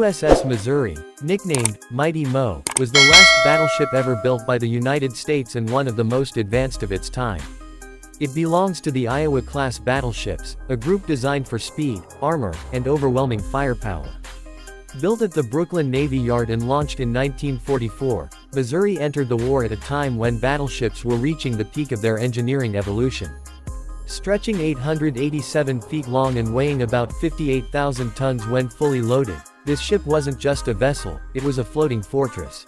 USS Missouri, nicknamed Mighty Mo, was the last battleship ever built by the United States and one of the most advanced of its time. It belongs to the Iowa-class battleships, a group designed for speed, armor, and overwhelming firepower. Built at the Brooklyn Navy Yard and launched in 1944, Missouri entered the war at a time when battleships were reaching the peak of their engineering evolution. Stretching 887 feet long and weighing about 58,000 tons when fully loaded, this ship wasn't just a vessel, it was a floating fortress.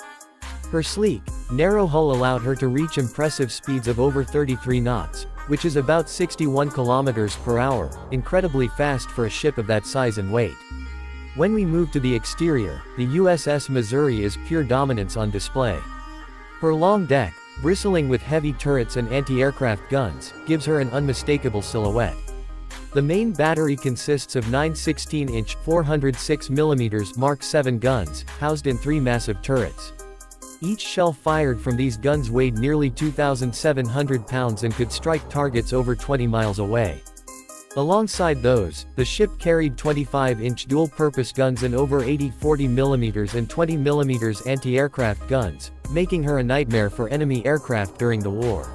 Her sleek, narrow hull allowed her to reach impressive speeds of over 33 knots, which is about 61 kilometers per hour, incredibly fast for a ship of that size and weight. When we move to the exterior, the USS Missouri is pure dominance on display. Her long deck, bristling with heavy turrets and anti-aircraft guns, gives her an unmistakable silhouette. The main battery consists of 9 16-inch, 406mm Mark 7 guns, housed in 3 massive turrets. Each shell fired from these guns weighed nearly 2,700 pounds and could strike targets over 20 miles away. Alongside those, the ship carried 25-inch dual-purpose guns and over 80 40mm and 20mm anti-aircraft guns, making her a nightmare for enemy aircraft during the war.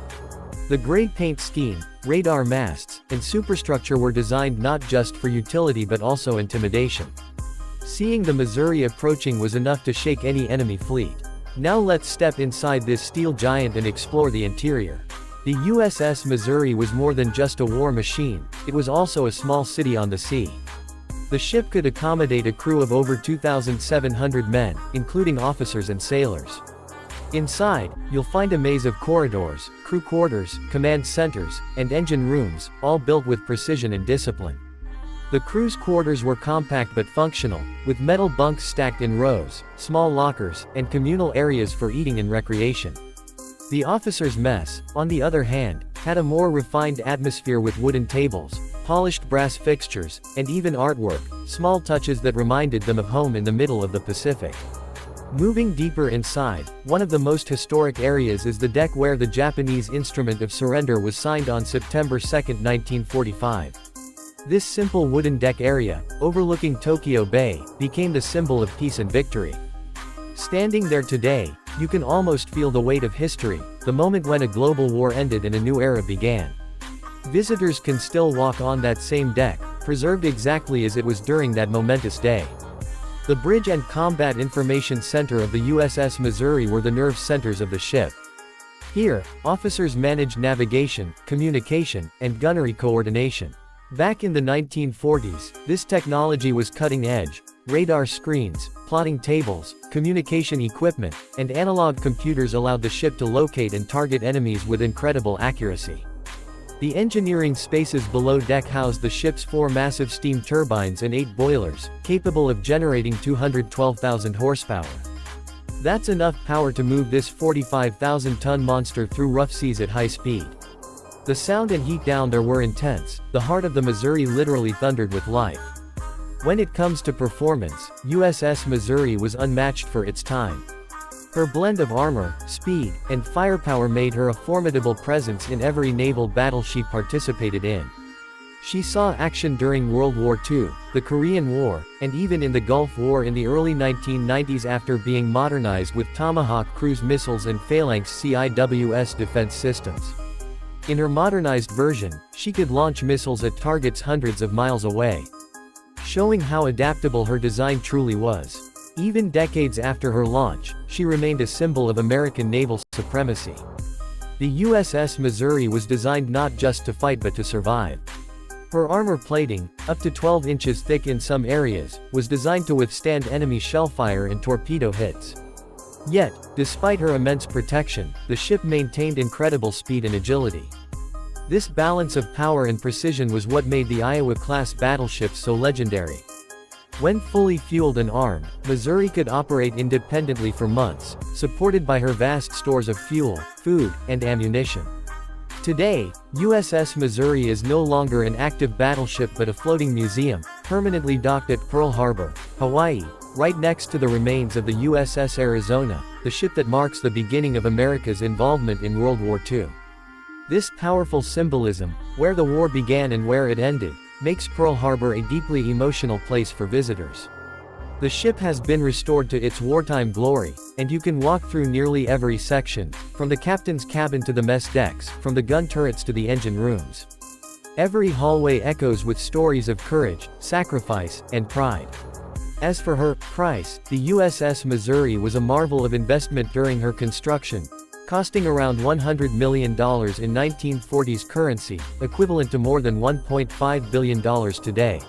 The gray paint scheme, radar masts, and superstructure were designed not just for utility but also intimidation. Seeing the Missouri approaching was enough to shake any enemy fleet. Now let's step inside this steel giant and explore the interior. The USS Missouri was more than just a war machine, it was also a small city on the sea. The ship could accommodate a crew of over 2,700 men, including officers and sailors. Inside, you'll find a maze of corridors, crew quarters, command centers, and engine rooms, all built with precision and discipline. The crew's quarters were compact but functional, with metal bunks stacked in rows, small lockers, and communal areas for eating and recreation. The officers' mess, on the other hand, had a more refined atmosphere with wooden tables, polished brass fixtures, and even artwork, small touches that reminded them of home in the middle of the Pacific. Moving deeper inside, one of the most historic areas is the deck where the Japanese instrument of surrender was signed on September 2, 1945. This simple wooden deck area, overlooking Tokyo Bay, became the symbol of peace and victory. Standing there today, you can almost feel the weight of history, the moment when a global war ended and a new era began. Visitors can still walk on that same deck, preserved exactly as it was during that momentous day. The Bridge and Combat Information Center of the USS Missouri were the nerve centers of the ship. Here, officers managed navigation, communication, and gunnery coordination. Back in the 1940s, this technology was cutting edge. Radar screens, plotting tables, communication equipment, and analog computers allowed the ship to locate and target enemies with incredible accuracy. The engineering spaces below deck housed the ship's 4 massive steam turbines and 8 boilers, capable of generating 212,000 horsepower. That's enough power to move this 45,000-ton monster through rough seas at high speed. The sound and heat down there were intense, the heart of the Missouri literally thundered with life. When it comes to performance, USS Missouri was unmatched for its time. Her blend of armor, speed, and firepower made her a formidable presence in every naval battle she participated in. She saw action during World War II, the Korean War, and even in the Gulf War in the early 1990s after being modernized with Tomahawk cruise missiles and Phalanx CIWS defense systems. In her modernized version, she could launch missiles at targets hundreds of miles away, showing how adaptable her design truly was. Even decades after her launch, she remained a symbol of American naval supremacy. The USS Missouri was designed not just to fight but to survive. Her armor plating, up to 12 inches thick in some areas, was designed to withstand enemy shellfire and torpedo hits. Yet, despite her immense protection, the ship maintained incredible speed and agility. This balance of power and precision was what made the Iowa-class battleships so legendary. When fully fueled and armed, Missouri could operate independently for months, supported by her vast stores of fuel, food, and ammunition. Today, USS Missouri is no longer an active battleship but a floating museum, permanently docked at Pearl Harbor, Hawaii, right next to the remains of the USS Arizona, the ship that marks the beginning of America's involvement in World War II. This powerful symbolism, where the war began and where it ended, makes Pearl Harbor a deeply emotional place for visitors. The ship has been restored to its wartime glory, and you can walk through nearly every section, from the captain's cabin to the mess decks, from the gun turrets to the engine rooms. Every hallway echoes with stories of courage, sacrifice, and pride. As for her price, the USS Missouri was a marvel of investment during her construction, costing around $100 million in 1940s currency, equivalent to more than $1.5 billion today.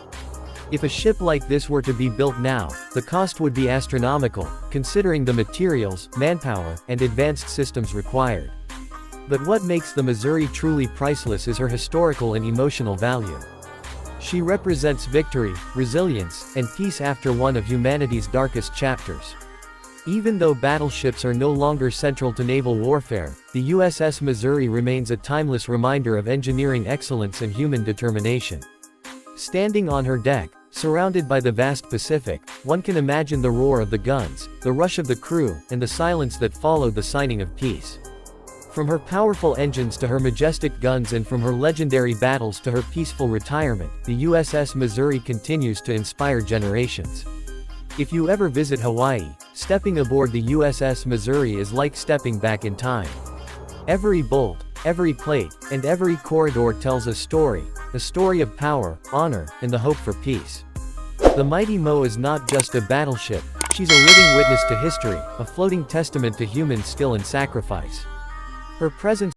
If a ship like this were to be built now, the cost would be astronomical, considering the materials, manpower, and advanced systems required. But what makes the Missouri truly priceless is her historical and emotional value. She represents victory, resilience, and peace after one of humanity's darkest chapters. Even though battleships are no longer central to naval warfare, the USS Missouri remains a timeless reminder of engineering excellence and human determination. Standing on her deck, surrounded by the vast Pacific, one can imagine the roar of the guns, the rush of the crew, and the silence that followed the signing of peace. From her powerful engines to her majestic guns and from her legendary battles to her peaceful retirement, the USS Missouri continues to inspire generations. If you ever visit Hawaii, stepping aboard the USS Missouri is like stepping back in time. Every bolt, every plate, and every corridor tells a story of power, honor, and the hope for peace. The Mighty Mo is not just a battleship, she's a living witness to history, a floating testament to human skill and sacrifice. Her presence